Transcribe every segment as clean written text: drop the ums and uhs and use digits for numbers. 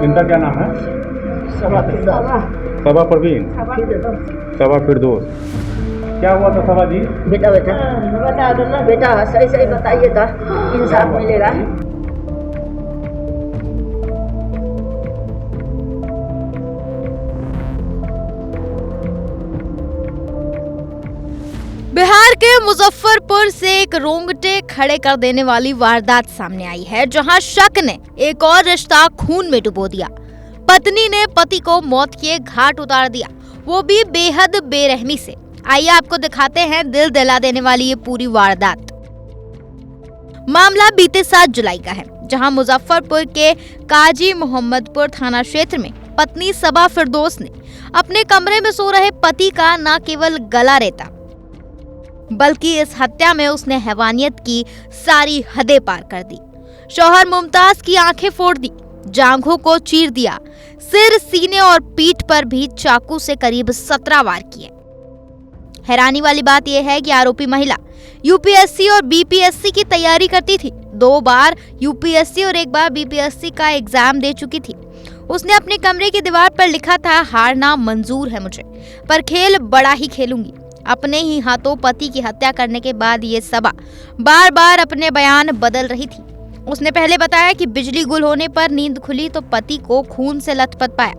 इनका क्या नाम है? सबा परवीन, सबा फिरदौस। क्या हुआ था सबा जी? बेटा बता दो ना बेटा, सही सही बताइए तो इंसाफ मिलेगा। बिहार के मुजफ्फरपुर से एक रोंगटे खड़े कर देने वाली वारदात सामने आई है, जहां शक ने एक और रिश्ता खून में डुबो दिया। पत्नी ने पति को मौत के घाट उतार दिया, वो भी बेहद बेरहमी से। आइए आपको दिखाते हैं दिल दिला देने वाली ये पूरी वारदात। मामला बीते 7 जुलाई का है, जहां मुजफ्फरपुर के काजी मोहम्मदपुर थाना क्षेत्र में पत्नी सबा फिरदौस ने अपने कमरे में सो रहे पति का न केवल गला रेता, बल्कि इस हत्या में उसने हैवानियत की सारी हदें पार कर दी। शौहर मुमताज की आंखें फोड़ दी, जांघों को चीर दिया, सिर, सीने और पीठ पर भी चाकू से करीब 17 वार किए। हैरानी वाली बात यह है कि आरोपी महिला यूपीएससी और बीपीएससी की तैयारी करती थी। 2 बार यूपीएससी और 1 बार बीपीएससी का एग्जाम दे चुकी थी। उसने अपने कमरे की दीवार पर लिखा था, हारना मंजूर है मुझे, पर खेल बड़ा ही खेलूंगी। अपने ही हाथों पति की हत्या करने के बाद ये सबा बार बार अपने बयान बदल रही थी। उसने पहले बताया कि बिजली गुल होने पर नींद खुली तो पति को खून से लथपथ पाया।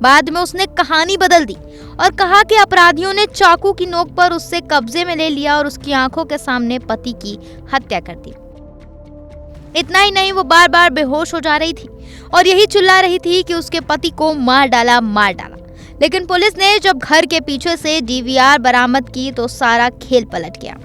बाद में उसने कहानी बदल दी और कहा कि अपराधियों ने चाकू की नोक पर उससे कब्जे में ले लिया और उसकी आंखों के सामने पति की हत्या कर दी। इतना ही नहीं, वो बार बार बेहोश हो जा रही थी और यही चिल्ला रही थी कि उसके पति को मार डाला। लेकिन पुलिस ने जब घर के पीछे से डीवीआर बरामद की तो सारा खेल पलट गया।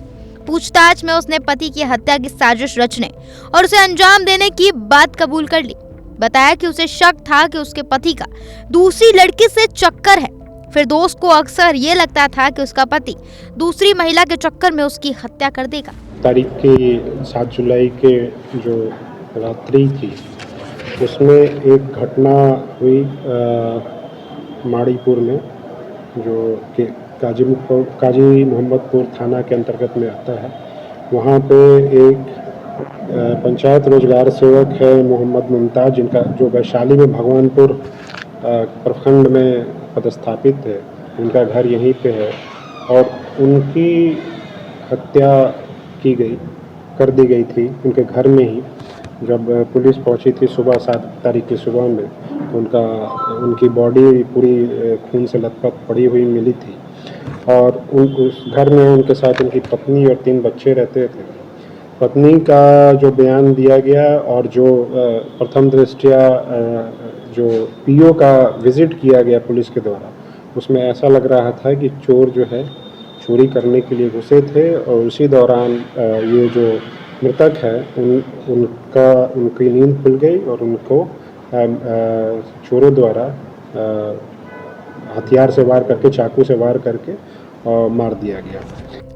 पूछताछ में उसने पति की हत्या की साजिश रचने और उसे अंजाम देने की बात कबूल कर ली। बताया कि उसे शक था कि उसके पति का दूसरी लड़की से चक्कर है। फिरदौस को अक्सर ये लगता था कि उसका पति दूसरी महिला के चक्कर में उसकी हत्या कर देगा। तारीख की 7 जुलाई के जो रात्रि थी उसमें एक घटना हुई माड़ीपुर में, जो कि काजी मोहम्मदपुर थाना के अंतर्गत में आता है। वहाँ पे एक पंचायत रोजगार सेवक है मोहम्मद मुमताज, जिनका जो वैशाली में भगवानपुर प्रखंड में पदस्थापित है, उनका घर यहीं पे है और उनकी हत्या कर दी गई थी उनके घर में ही। जब पुलिस पहुंची थी सुबह 7 तारीख की सुबह में, तो उनकी बॉडी पूरी खून से लथपथ पड़ी हुई मिली थी और उस घर में उनके साथ उनकी पत्नी और 3 बच्चे रहते थे। पत्नी का जो बयान दिया गया और जो प्रथम दृष्टया जो पीओ का विजिट किया गया पुलिस के द्वारा, उसमें ऐसा लग रहा था कि चोर जो है चोरी करने के लिए घुसे थे और उसी दौरान ये जो मृतक है उनकी नींद खुल गई और उनको चोरों द्वारा हथियार से वार करके, चाकू से वार करके मार दिया गया।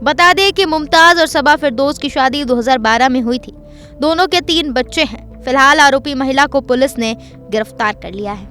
बता दें कि मुमताज और सबा फिरदौस की शादी 2012 में हुई थी। दोनों के 3 बच्चे हैं। फिलहाल आरोपी महिला को पुलिस ने गिरफ्तार कर लिया है।